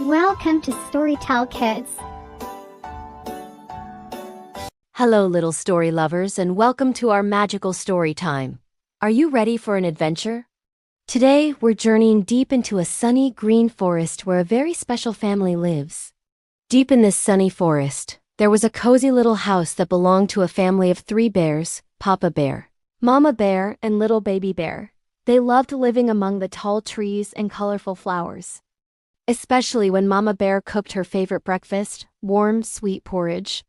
Welcome to Storytell Kids. Hello, little story lovers, and welcome to our magical story time. Are you ready for an adventure? Today, we're journeying deep into a sunny, green forest where a very special family lives. Deep in this sunny forest, there was a cozy little house that belonged to a family of 3 bears: Papa Bear, Mama Bear, and little Baby Bear. They loved living among the tall trees and colorful flowers, especially when Mama Bear cooked her favorite breakfast, warm, sweet porridge.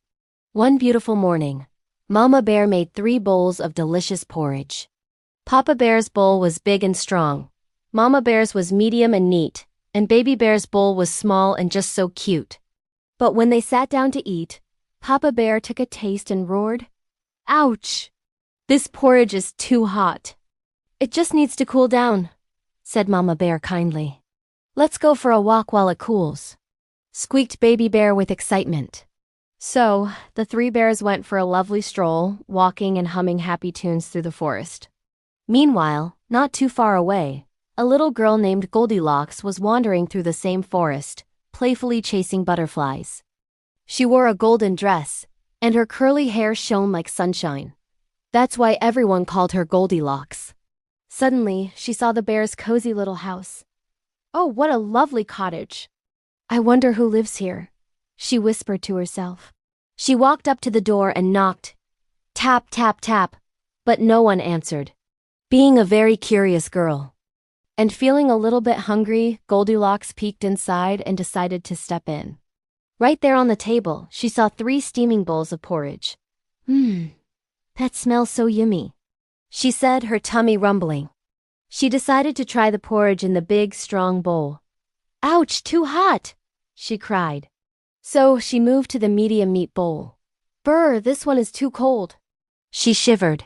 One beautiful morning, Mama Bear made 3 bowls of delicious porridge. Papa Bear's bowl was big and strong, Mama Bear's was medium and neat, and Baby Bear's bowl was small and just so cute. But when they sat down to eat, Papa Bear took a taste and roared, "Ouch! This porridge is too hot. It just needs to cool down," said Mama Bear kindly. "Let's go for a walk while it cools," squeaked Baby Bear with excitement. So, the 3 bears went for a lovely stroll, walking and humming happy tunes through the forest. Meanwhile, not too far away, a little girl named Goldilocks was wandering through the same forest, playfully chasing butterflies. She wore a golden dress, and her curly hair shone like sunshine. That's why everyone called her Goldilocks. Suddenly, she saw the bear's cozy little house. "Oh, what a lovely cottage! I wonder who lives here," she whispered to herself. She walked up to the door and knocked. Tap, tap, tap, but no one answered. Being a very curious girl, and feeling a little bit hungry, Goldilocks peeked inside and decided to step in. Right there on the table, she saw 3 steaming bowls of porridge. That smells so yummy," she said, her tummy rumbling. She decided to try the porridge in the big, strong bowl. "Ouch, too hot!" she cried. So she moved to the medium meat bowl. "Brr, this one is too cold," she shivered.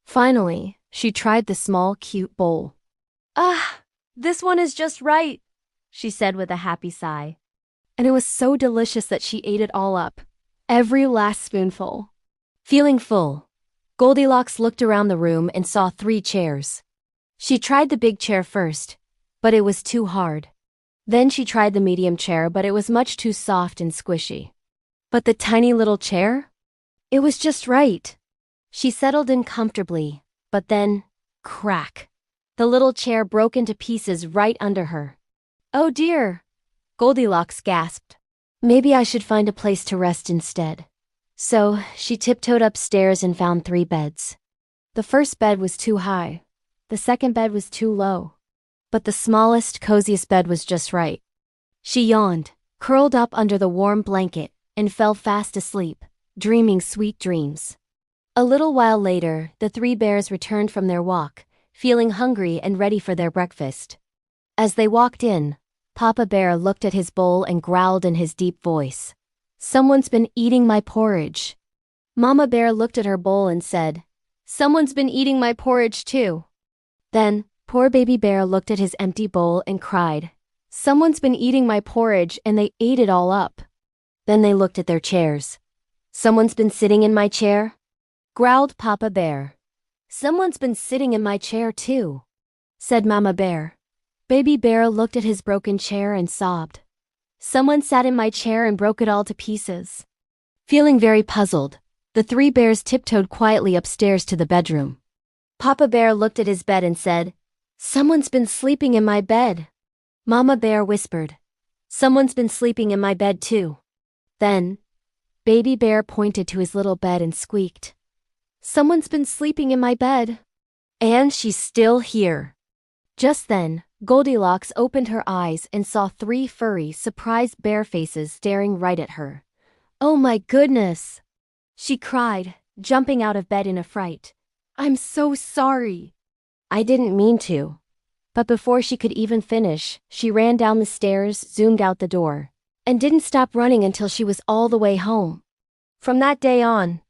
Finally, she tried the small, cute bowl. "Ah, this one is just right," she said with a happy sigh. And it was so delicious that she ate it all up, every last spoonful. Feeling full, Goldilocks looked around the room and saw 3 chairs. She tried the big chair first, but it was too hard. Then she tried the medium chair, but it was much too soft and squishy. But the tiny little chair? It was just right. She settled in comfortably, but then, crack! The little chair broke into pieces right under her. "Oh dear!" Goldilocks gasped. "Maybe I should find a place to rest instead." So, she tiptoed upstairs and found 3 beds. The first bed was too high. The second bed was too low. But the smallest, coziest bed was just right. She yawned, curled up under the warm blanket, and fell fast asleep, dreaming sweet dreams. A little while later, the 3 bears returned from their walk, feeling hungry and ready for their breakfast. As they walked in, Papa Bear looked at his bowl and growled in his deep voice, "Someone's been eating my porridge." Mama Bear looked at her bowl and said, "Someone's been eating my porridge too." Then, poor Baby Bear looked at his empty bowl and cried, "Someone's been eating my porridge and they ate it all up." Then they looked at their chairs. "Someone's been sitting in my chair?" growled Papa Bear. "Someone's been sitting in my chair too," said Mama Bear. Baby Bear looked at his broken chair and sobbed. "Someone sat in my chair and broke it all to pieces." Feeling very puzzled, the 3 bears tiptoed quietly upstairs to the bedroom. Papa Bear looked at his bed and said, "Someone's been sleeping in my bed." Mama Bear whispered, "Someone's been sleeping in my bed too." Then, Baby Bear pointed to his little bed and squeaked, "Someone's been sleeping in my bed." And she's still here. Just then, Goldilocks opened her eyes and saw 3 furry, surprised bear faces staring right at her. "Oh my goodness!" she cried, jumping out of bed in a fright. "I'm so sorry." "I didn't mean to." But before she could even finish, she ran down the stairs, zoomed out the door, and didn't stop running until she was all the way home. From that day on,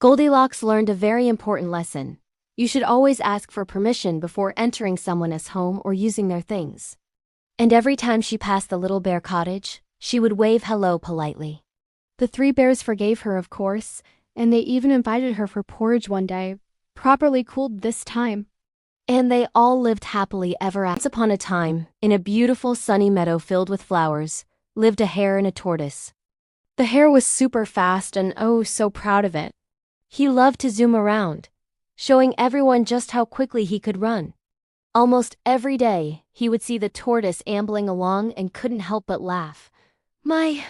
Goldilocks learned a very important lesson. You should always ask for permission before entering someone else's home or using their things. And every time she passed the little bear cottage, she would wave hello politely. The 3 bears forgave her, of course, and they even invited her for porridge one day, properly cooled this time. And they all lived happily ever after. Once upon a time, in a beautiful sunny meadow filled with flowers, lived a hare and a tortoise. The hare was super fast and oh so proud of it. He loved to zoom around, showing everyone just how quickly he could run. Almost every day, he would see the tortoise ambling along and couldn't help but laugh. My,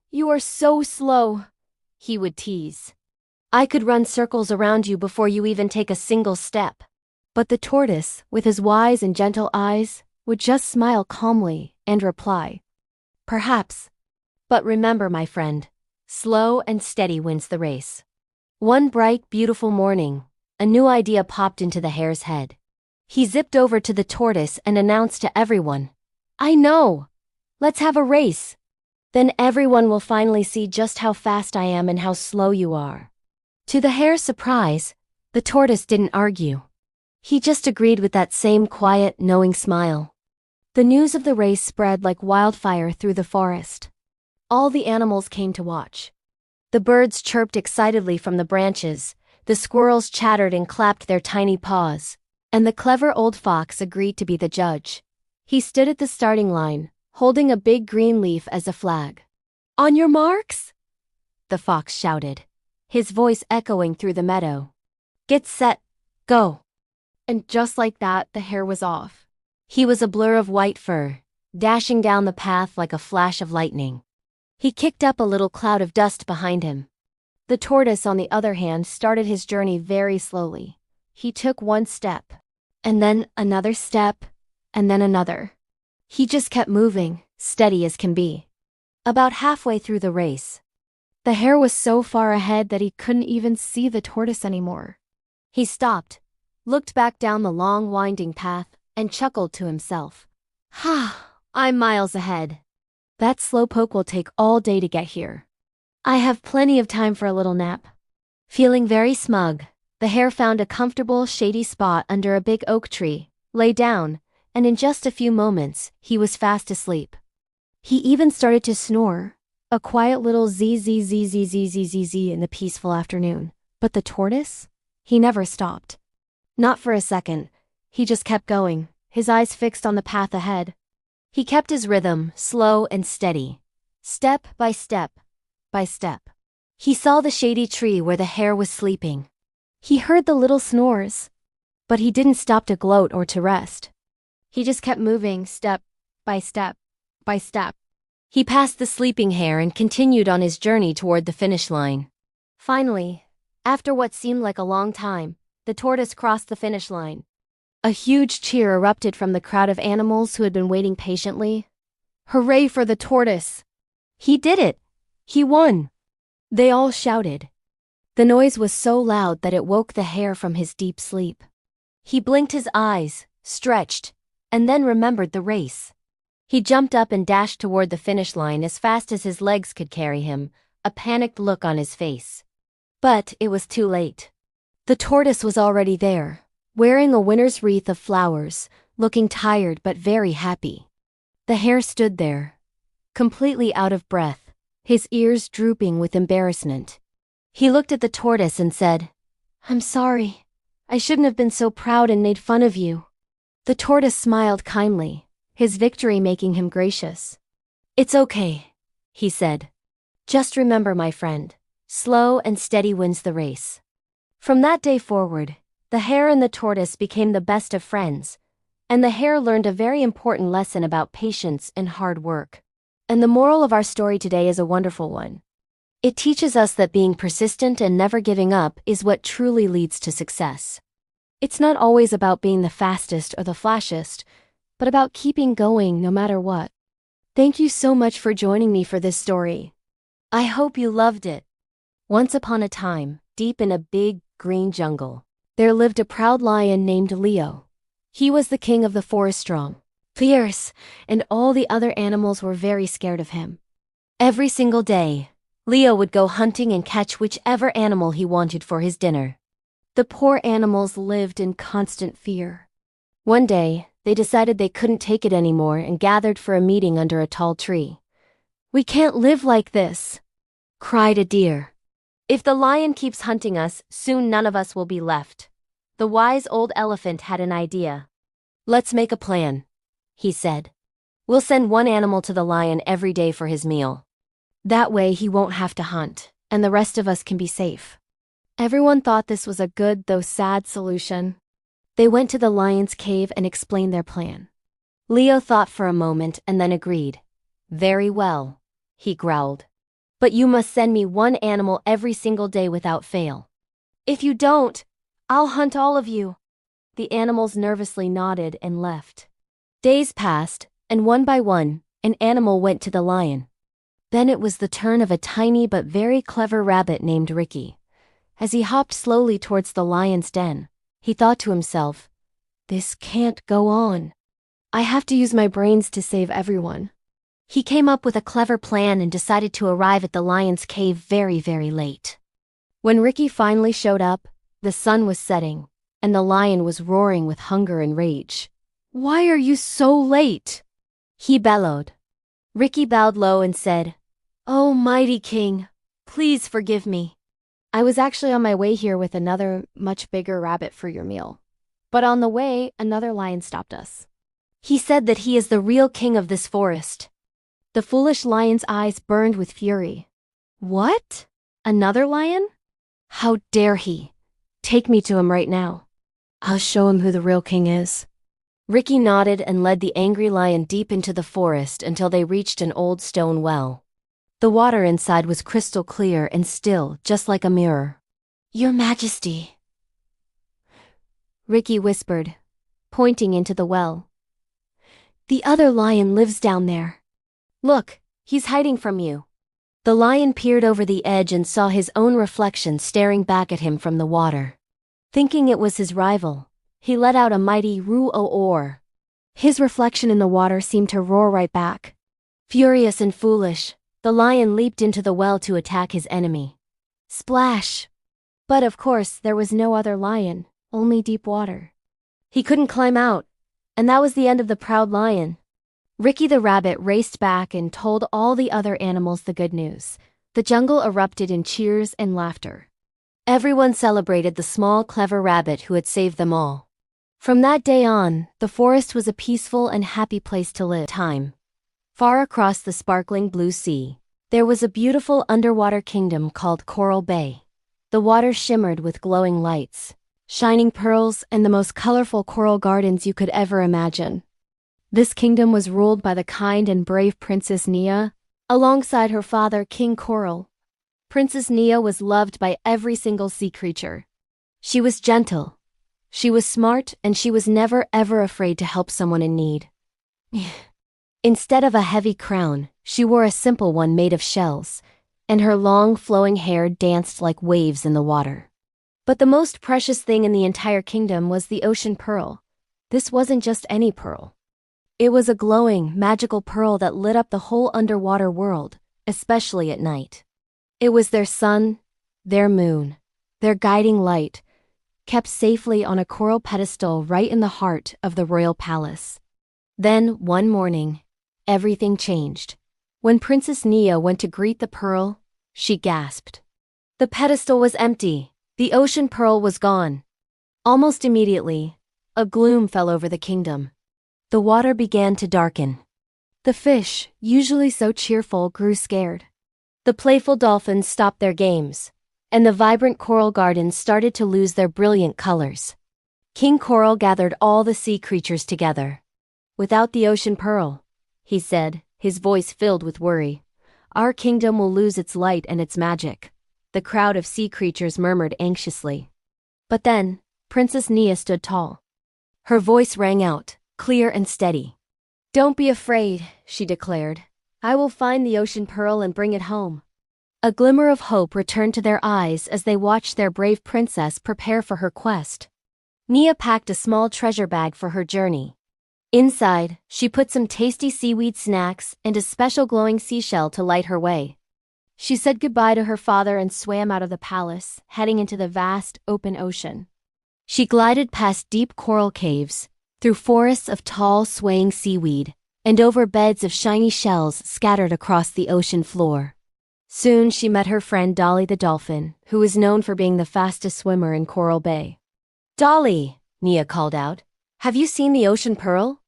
you are so slow, he would tease. I could run circles around you before you even take a single step. But the tortoise, with his wise and gentle eyes, would just smile calmly and reply, perhaps. But remember, my friend, slow and steady wins the race. One bright, beautiful morning, a new idea popped into the hare's head. He zipped over to the tortoise and announced to everyone, I know! Let's have a race! Then everyone will finally see just how fast I am and how slow you are. To the hare's surprise, the tortoise didn't argue. He just agreed with that same quiet, knowing smile. The news of the race spread like wildfire through the forest. All the animals came to watch. The birds chirped excitedly from the branches, the squirrels chattered and clapped their tiny paws, and the clever old fox agreed to be the judge. He stood at the starting line, holding a big green leaf as a flag. On your marks? The fox shouted, his voice echoing through the meadow. Get set, go. And just like that, the hare was off. He was a blur of white fur, dashing down the path like a flash of lightning. He kicked up a little cloud of dust behind him. The tortoise, on the other hand, started his journey very slowly. He took one step, and then another step, and then another. He just kept moving, steady as can be. About halfway through the race, the hare was so far ahead that he couldn't even see the tortoise anymore. He stopped, looked back down the long winding path, and chuckled to himself. I'm miles ahead. That slowpoke will take all day to get here. I have plenty of time for a little nap. Feeling very smug, the hare found a comfortable, shady spot under a big oak tree, lay down, and in just a few moments, he was fast asleep. He even started to snore, a quiet little z-z-z-z-z-z-z-z in the peaceful afternoon. But the tortoise? He never stopped. Not for a second. He just kept going, his eyes fixed on the path ahead. He kept his rhythm, slow and steady, step by step by step. He saw the shady tree where the hare was sleeping. He heard the little snores, but he didn't stop to gloat or to rest. He just kept moving step by step by step. He passed the sleeping hare and continued on his journey toward the finish line. Finally, after what seemed like a long time, the tortoise crossed the finish line. A huge cheer erupted from the crowd of animals who had been waiting patiently. Hooray for the tortoise! He did it! He won! They all shouted. The noise was so loud that it woke the hare from his deep sleep. He blinked his eyes, stretched, and then remembered the race. He jumped up and dashed toward the finish line as fast as his legs could carry him, a panicked look on his face. But it was too late. The tortoise was already there, wearing a winter's wreath of flowers, looking tired but very happy. The hare stood there, completely out of breath, his ears drooping with embarrassment. He looked at the tortoise and said, I'm sorry. I shouldn't have been so proud and made fun of you. The tortoise smiled kindly, his victory making him gracious. It's okay, he said. Just remember, my friend, slow and steady wins the race. From that day forward, the hare and the tortoise became the best of friends, and the hare learned a very important lesson about patience and hard work. And the moral of our story today is a wonderful one. It teaches us that being persistent and never giving up is what truly leads to success. It's not always about being the fastest or the flashiest, but about keeping going no matter what. Thank you so much for joining me for this story. I hope you loved it. Once upon a time, deep in a big, green jungle, there lived a proud lion named Leo. He was the king of the forest, strong, fierce, and all the other animals were very scared of him. Every single day, Leo would go hunting and catch whichever animal he wanted for his dinner. The poor animals lived in constant fear. One day, they decided they couldn't take it anymore and gathered for a meeting under a tall tree. We can't live like this, cried a deer. If the lion keeps hunting us, soon none of us will be left, The wise old elephant had an idea. "Let's make a plan," he said. "We'll send one animal to the lion every day for his meal. That way he won't have to hunt, and the rest of us can be safe." Everyone thought this was a good though sad solution. They went to the lion's cave and explained their plan. Leo thought for a moment and then agreed. "Very well," he growled. "But you must send me one animal every single day without fail. If you don't, I'll hunt all of you." The animals nervously nodded and left. Days passed, and one by one, an animal went to the lion. Then it was the turn of a tiny but very clever rabbit named Ricky. As he hopped slowly towards the lion's den, he thought to himself, "This can't go on. I have to use my brains to save everyone." He came up with a clever plan and decided to arrive at the lion's cave very, very late. When Ricky finally showed up, the sun was setting, and the lion was roaring with hunger and rage. "Why are you so late?" he bellowed. Ricky bowed low and said, "Oh, mighty king, please forgive me. I was actually on my way here with another, much bigger rabbit for your meal. But on the way, another lion stopped us. He said that he is the real king of this forest." The foolish lion's eyes burned with fury. "What? Another lion? How dare he? Take me to him right now. I'll show him who the real king is." Ricky nodded and led the angry lion deep into the forest until they reached an old stone well. The water inside was crystal clear and still, just like a mirror. "Your Majesty," Ricky whispered, pointing into the well. "The other lion lives down there. Look, he's hiding from you." The lion peered over the edge and saw his own reflection staring back at him from the water. Thinking it was his rival, he let out a mighty roo-o-or. His reflection in the water seemed to roar right back. Furious and foolish, the lion leaped into the well to attack his enemy. Splash! But of course, there was no other lion, only deep water. He couldn't climb out, and that was the end of the proud lion. Ricky the rabbit raced back and told all the other animals the good news. The jungle erupted in cheers and laughter. Everyone celebrated the small, clever rabbit who had saved them all. From that day on, the forest was a peaceful and happy place to live. Far across the sparkling blue sea, there was a beautiful underwater kingdom called Coral Bay. The water shimmered with glowing lights, shining pearls, and the most colorful coral gardens you could ever imagine. This kingdom was ruled by the kind and brave Princess Nia, alongside her father, King Coral. Princess Nia was loved by every single sea creature. She was gentle, she was smart, and she was never ever afraid to help someone in need. Instead of a heavy crown, she wore a simple one made of shells, and her long flowing hair danced like waves in the water. But the most precious thing in the entire kingdom was the ocean pearl. This wasn't just any pearl. It was a glowing, magical pearl that lit up the whole underwater world, especially at night. It was their sun, their moon, their guiding light, kept safely on a coral pedestal right in the heart of the royal palace. Then, one morning, everything changed. When Princess Nia went to greet the pearl, she gasped. The pedestal was empty. The ocean pearl was gone. Almost immediately, a gloom fell over the kingdom. The water began to darken. The fish, usually so cheerful, grew scared. The playful dolphins stopped their games, and the vibrant coral gardens started to lose their brilliant colors. King Coral gathered all the sea creatures together. "Without the ocean pearl," he said, his voice filled with worry, "our kingdom will lose its light and its magic." The crowd of sea creatures murmured anxiously. But then, Princess Nia stood tall. Her voice rang out, clear and steady. "Don't be afraid," she declared. "I will find the ocean pearl and bring it home." A glimmer of hope returned to their eyes as they watched their brave princess prepare for her quest. Nia packed a small treasure bag for her journey. Inside, she put some tasty seaweed snacks and a special glowing seashell to light her way. She said goodbye to her father and swam out of the palace, heading into the vast, open ocean. She glided past deep coral caves, through forests of tall, swaying seaweed, and over beds of shiny shells scattered across the ocean floor. Soon she met her friend Dolly the dolphin, who was known for being the fastest swimmer in Coral Bay. Dolly, Nia called out. Have you seen the ocean pearl?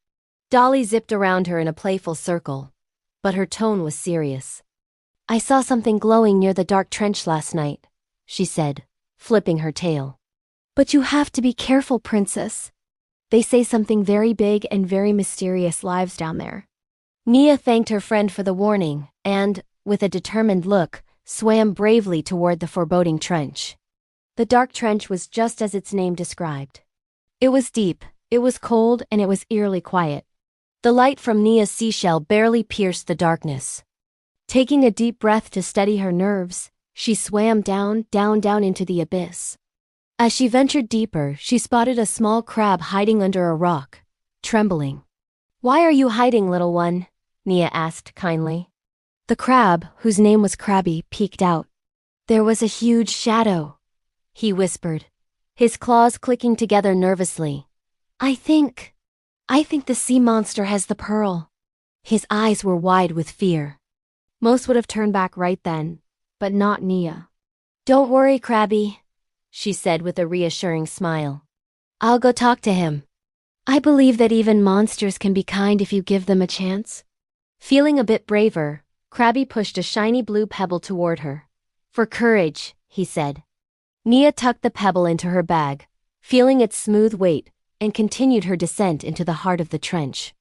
Dolly zipped around her in a playful circle, but her tone was serious. I saw something glowing near the dark trench last night, she said, flipping her tail. But you have to be careful, Princess. They say something very big and very mysterious lives down there. Nia thanked her friend for the warning and, with a determined look, swam bravely toward the foreboding trench. The dark trench was just as its name described. It was deep, it was cold, and it was eerily quiet. The light from Nia's seashell barely pierced the darkness. Taking a deep breath to steady her nerves, she swam down into the abyss. As she ventured deeper, she spotted a small crab hiding under a rock, trembling. Why are you hiding, little one? Nia asked kindly. The crab, whose name was Crabby, peeked out. There was a huge shadow, he whispered, his claws clicking together nervously. I think the sea monster has the pearl. His eyes were wide with fear. Most would have turned back right then, but not Nia. Don't worry, Crabby, she said with a reassuring smile. I'll go talk to him. I believe that even monsters can be kind if you give them a chance. Feeling a bit braver, Crabby pushed a shiny blue pebble toward her. For courage, he said. Nia tucked the pebble into her bag, feeling its smooth weight, and continued her descent into the heart of the trench.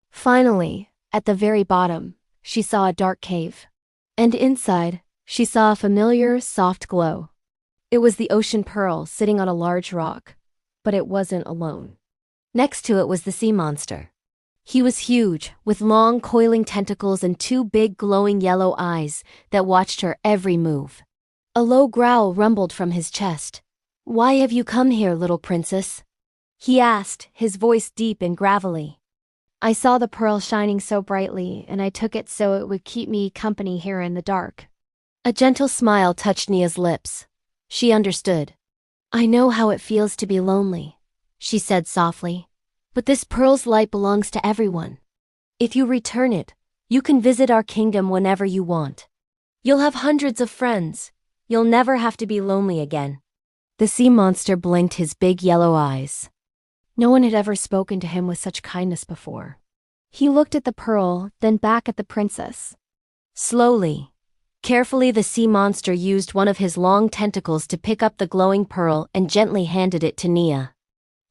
Finally, at the very bottom, she saw a dark cave. And inside, she saw a familiar, soft glow. It was the ocean pearl sitting on a large rock, but it wasn't alone. Next to it was the sea monster. He was huge, with long, coiling tentacles and two big, glowing yellow eyes that watched her every move. A low growl rumbled from his chest. Why have you come here, little princess? He asked, his voice deep and gravelly. I saw the pearl shining so brightly, and I took it so it would keep me company here in the dark. A gentle smile touched Nia's lips. She understood. I know how it feels to be lonely, she said softly. But this pearl's light belongs to everyone. If you return it, you can visit our kingdom whenever you want. You'll have hundreds of friends. You'll never have to be lonely again. The sea monster blinked his big yellow eyes. No one had ever spoken to him with such kindness before. He looked at the pearl, then back at the princess. Slowly, carefully, the sea monster used one of his long tentacles to pick up the glowing pearl and gently handed it to Nia.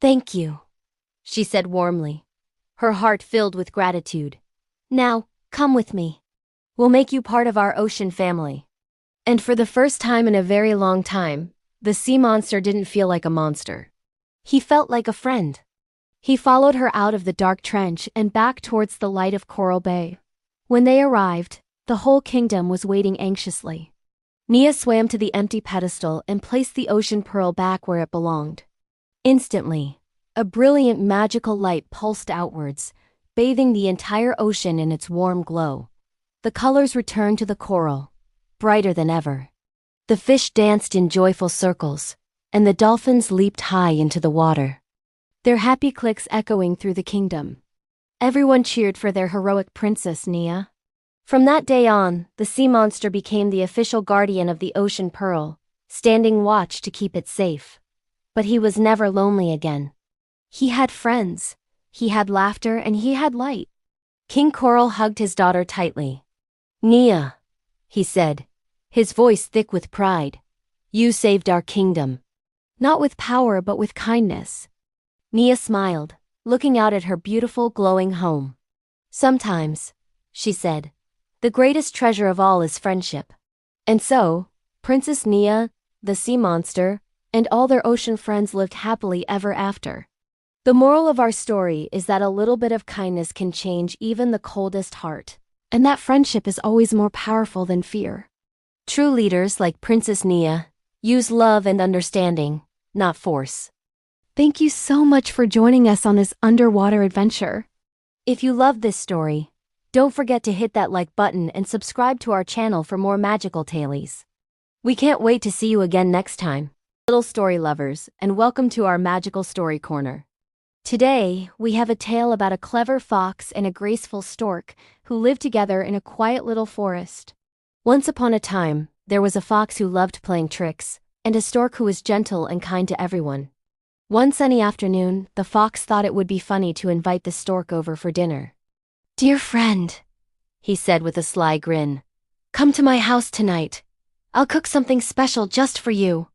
Thank you, she said warmly, her heart filled with gratitude. Now, come with me. We'll make you part of our ocean family. And for the first time in a very long time, the sea monster didn't feel like a monster. He felt like a friend. He followed her out of the dark trench and back towards the light of Coral Bay. When they arrived, the whole kingdom was waiting anxiously. Nia swam to the empty pedestal and placed the ocean pearl back where it belonged. Instantly, a brilliant magical light pulsed outwards, bathing the entire ocean in its warm glow. The colors returned to the coral, brighter than ever. The fish danced in joyful circles, and the dolphins leaped high into the water, their happy clicks echoing through the kingdom. Everyone cheered for their heroic princess, Nia. From that day on, the sea monster became the official guardian of the ocean pearl, standing watch to keep it safe. But he was never lonely again. He had friends, he had laughter, and he had light. King Coral hugged his daughter tightly. Nia, he said, his voice thick with pride, you saved our kingdom. Not with power, but with kindness. Nia smiled, looking out at her beautiful, glowing home. Sometimes, she said, the greatest treasure of all is friendship. And so, Princess Nia, the sea monster, and all their ocean friends lived happily ever after. The moral of our story is that a little bit of kindness can change even the coldest heart, and that friendship is always more powerful than fear. True leaders like Princess Nia use love and understanding, not force. Thank you so much for joining us on this underwater adventure. If you loved this story, don't forget to hit that like button and subscribe to our channel for more magical tales. We can't wait to see you again next time, little story lovers, and welcome to our magical story corner. Today, we have a tale about a clever fox and a graceful stork who lived together in a quiet little forest. Once upon a time, there was a fox who loved playing tricks, and a stork who was gentle and kind to everyone. One sunny afternoon, the fox thought it would be funny to invite the stork over for dinner. "Dear friend," he said with a sly grin, "come to my house tonight. I'll cook something special just for you."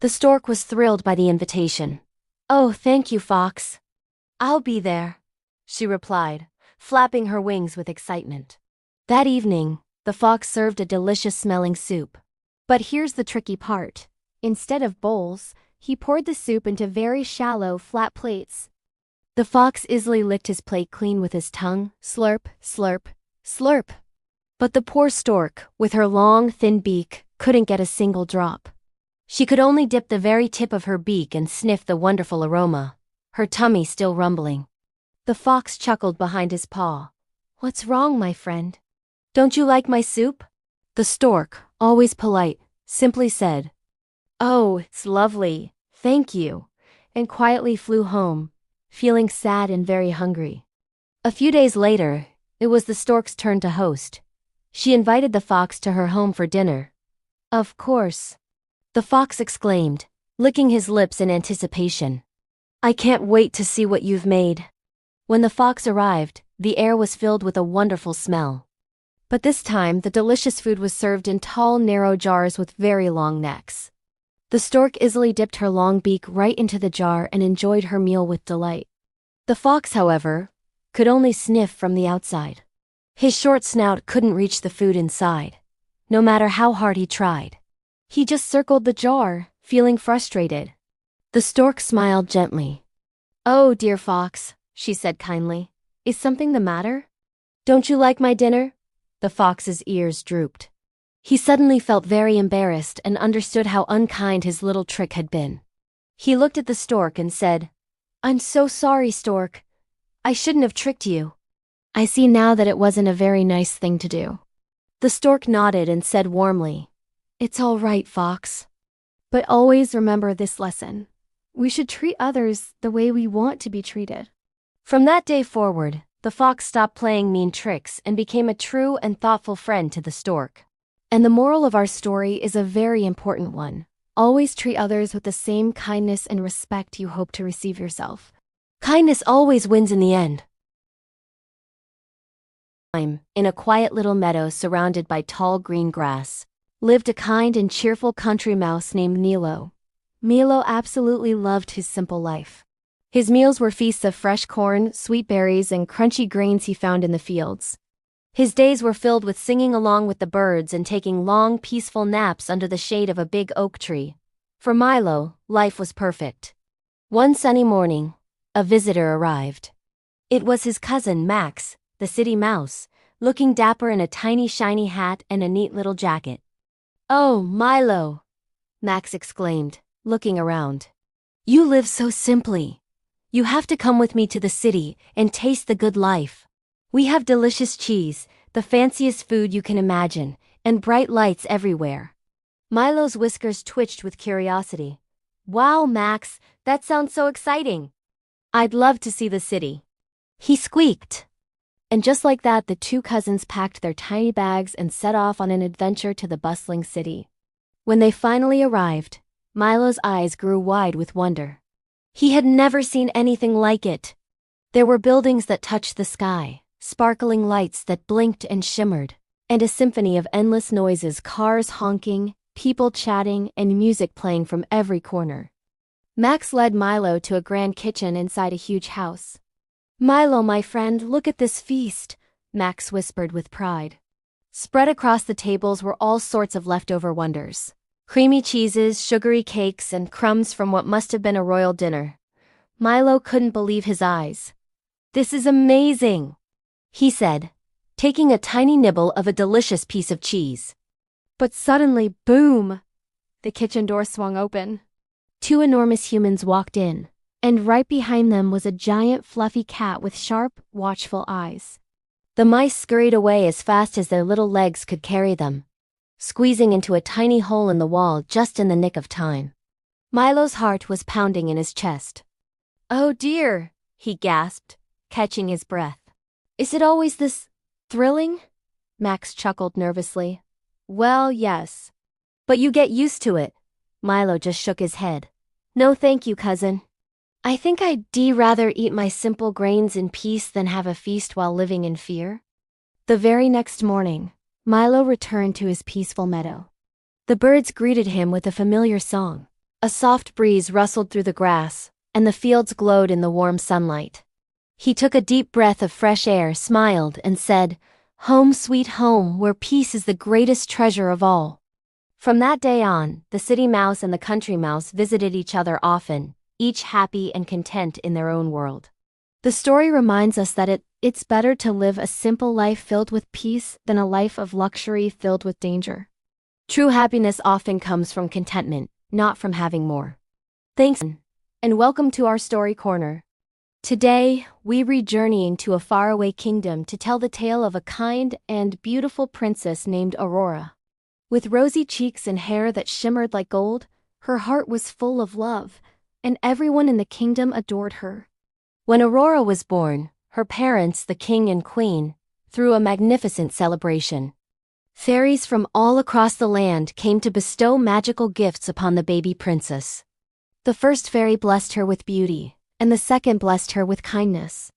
The stork was thrilled by the invitation. "Oh, thank you, fox. I'll be there," she replied, flapping her wings with excitement. That evening, the fox served a delicious-smelling soup. But here's the tricky part. Instead of bowls, he poured the soup into very shallow, flat plates. The fox easily licked his plate clean with his tongue, slurp, slurp, slurp. But the poor stork, with her long, thin beak, couldn't get a single drop. She could only dip the very tip of her beak and sniff the wonderful aroma, her tummy still rumbling. The fox chuckled behind his paw. "What's wrong, my friend? Don't you like my soup?" The stork, always polite, simply said, "Oh, it's lovely, thank you," and quietly flew home, feeling sad and very hungry. A few days later, it was the stork's turn to host. She invited the fox to her home for dinner. "Of course," the fox exclaimed, licking his lips in anticipation. "I can't wait to see what you've made." When the fox arrived, the air was filled with a wonderful smell. But this time, the delicious food was served in tall, narrow jars with very long necks. The stork easily dipped her long beak right into the jar and enjoyed her meal with delight. The fox, however, could only sniff from the outside. His short snout couldn't reach the food inside, no matter how hard he tried. He just circled the jar, feeling frustrated. The stork smiled gently. "Oh, dear fox," she said kindly, "is something the matter? Don't you like my dinner?" The fox's ears drooped. He suddenly felt very embarrassed and understood how unkind his little trick had been. He looked at the stork and said, "I'm so sorry, stork. I shouldn't have tricked you. I see now that it wasn't a very nice thing to do." The stork nodded and said warmly, "It's all right, fox. But always remember this lesson. We should treat others the way we want to be treated." From that day forward, the fox stopped playing mean tricks and became a true and thoughtful friend to the stork. And the moral of our story is a very important one. Always treat others with the same kindness and respect you hope to receive yourself. Kindness always wins in the end. In a quiet little meadow surrounded by tall green grass, lived a kind and cheerful country mouse named Milo. Milo absolutely loved his simple life. His meals were feasts of fresh corn, sweet berries, and crunchy grains he found in the fields. His days were filled with singing along with the birds and taking long, peaceful naps under the shade of a big oak tree. For Milo, life was perfect. One sunny morning, a visitor arrived. It was his cousin, Max, the city mouse, looking dapper in a tiny shiny hat and a neat little jacket. "Oh, Milo," Max exclaimed, looking around. "You live so simply. You have to come with me to the city and taste the good life. We have delicious cheese, the fanciest food you can imagine, and bright lights everywhere." Milo's whiskers twitched with curiosity. "Wow, Max, that sounds so exciting. I'd love to see the city," he squeaked. And just like that, the two cousins packed their tiny bags and set off on an adventure to the bustling city. When they finally arrived, Milo's eyes grew wide with wonder. He had never seen anything like it. There were buildings that touched the sky, sparkling lights that blinked and shimmered, and a symphony of endless noises, cars honking, people chatting, and music playing from every corner. Max led Milo to a grand kitchen inside a huge house. "Milo, my friend, look at this feast," Max whispered with pride. Spread across the tables were all sorts of leftover wonders. Creamy cheeses, sugary cakes, and crumbs from what must have been a royal dinner. Milo couldn't believe his eyes. "This is amazing," he said, taking a tiny nibble of a delicious piece of cheese. But suddenly, boom! The kitchen door swung open. Two enormous humans walked in, and right behind them was a giant fluffy cat with sharp, watchful eyes. The mice scurried away as fast as their little legs could carry them, squeezing into a tiny hole in the wall just in the nick of time. Milo's heart was pounding in his chest. "Oh dear," he gasped, catching his breath. "Is it always this thrilling?" Max chuckled nervously. "Well, yes. But you get used to it." Milo just shook his head. "No thank you, cousin. I think I'd rather eat my simple grains in peace than have a feast while living in fear. The very next morning, Milo returned to his peaceful meadow. The birds greeted him with a familiar song. A soft breeze rustled through the grass, and the fields glowed in the warm sunlight. He took a deep breath of fresh air, smiled, and said, "Home, sweet home, where peace is the greatest treasure of all." From that day on, the city mouse and the country mouse visited each other often, each happy and content in their own world. The story reminds us that it's better to live a simple life filled with peace than a life of luxury filled with danger. True happiness often comes from contentment, not from having more. Thanks, and welcome to our story corner. Today, we read journeying to a faraway kingdom to tell the tale of a kind and beautiful princess named Aurora. With rosy cheeks and hair that shimmered like gold, her heart was full of love, and everyone in the kingdom adored her. When Aurora was born, her parents, the king and queen, threw a magnificent celebration. Fairies from all across the land came to bestow magical gifts upon the baby princess. The first fairy blessed her with beauty, and the second blessed her with kindness.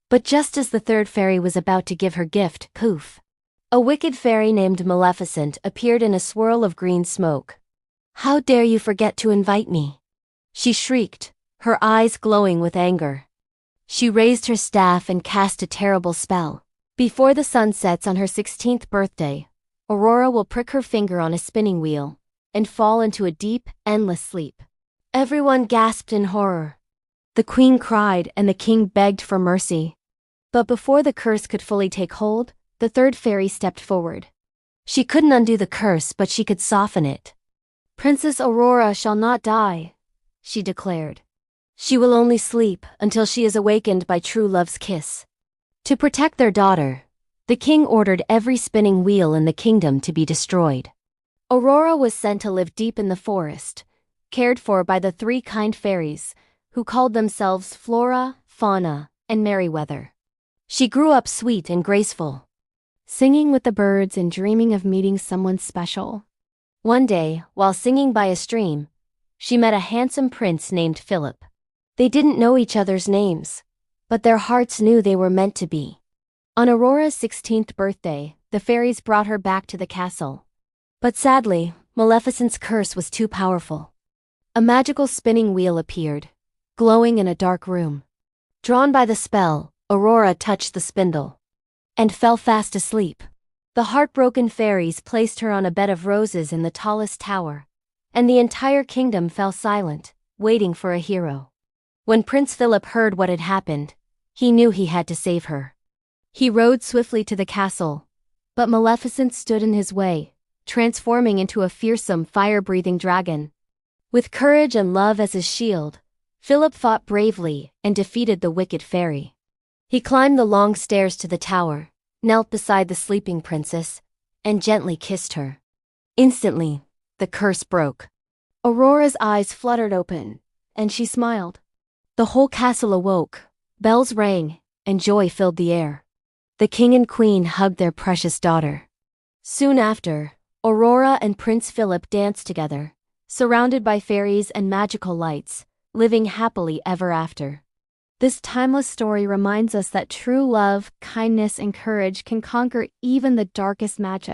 But just as the third fairy was about to give her gift, poof! A wicked fairy named Maleficent appeared in a swirl of green smoke. "How dare you forget to invite me?" she shrieked, her eyes glowing with anger. She raised her staff and cast a terrible spell. "Before the sun sets on her 16th birthday, Aurora will prick her finger on a spinning wheel and fall into a deep, endless sleep." Everyone gasped in horror. The queen cried and the king begged for mercy. But before the curse could fully take hold, the third fairy stepped forward. She couldn't undo the curse, but she could soften it. "Princess Aurora shall not die," she declared. "She will only sleep until she is awakened by true love's kiss." To protect their daughter, the king ordered every spinning wheel in the kingdom to be destroyed. Aurora was sent to live deep in the forest, cared for by the three kind fairies, who called themselves Flora, Fauna, and Merryweather. She grew up sweet and graceful, singing with the birds and dreaming of meeting someone special. One day, while singing by a stream, she met a handsome prince named Philip. They didn't know each other's names, but their hearts knew they were meant to be. On Aurora's 16th birthday, the fairies brought her back to the castle. But sadly, Maleficent's curse was too powerful. A magical spinning wheel appeared, glowing in a dark room. Drawn by the spell, Aurora touched the spindle and fell fast asleep. The heartbroken fairies placed her on a bed of roses in the tallest tower, and the entire kingdom fell silent, waiting for a hero. When Prince Philip heard what had happened, he knew he had to save her. He rode swiftly to the castle, but Maleficent stood in his way, transforming into a fearsome, fire-breathing dragon. With courage and love as his shield, Philip fought bravely and defeated the wicked fairy. He climbed the long stairs to the tower, knelt beside the sleeping princess, and gently kissed her. Instantly, the curse broke. Aurora's eyes fluttered open, and she smiled. The whole castle awoke, bells rang, and joy filled the air. The king and queen hugged their precious daughter. Soon after, Aurora and Prince Philip danced together, surrounded by fairies and magical lights, living happily ever after. This timeless story reminds us that true love, kindness, and courage can conquer even the darkest magic.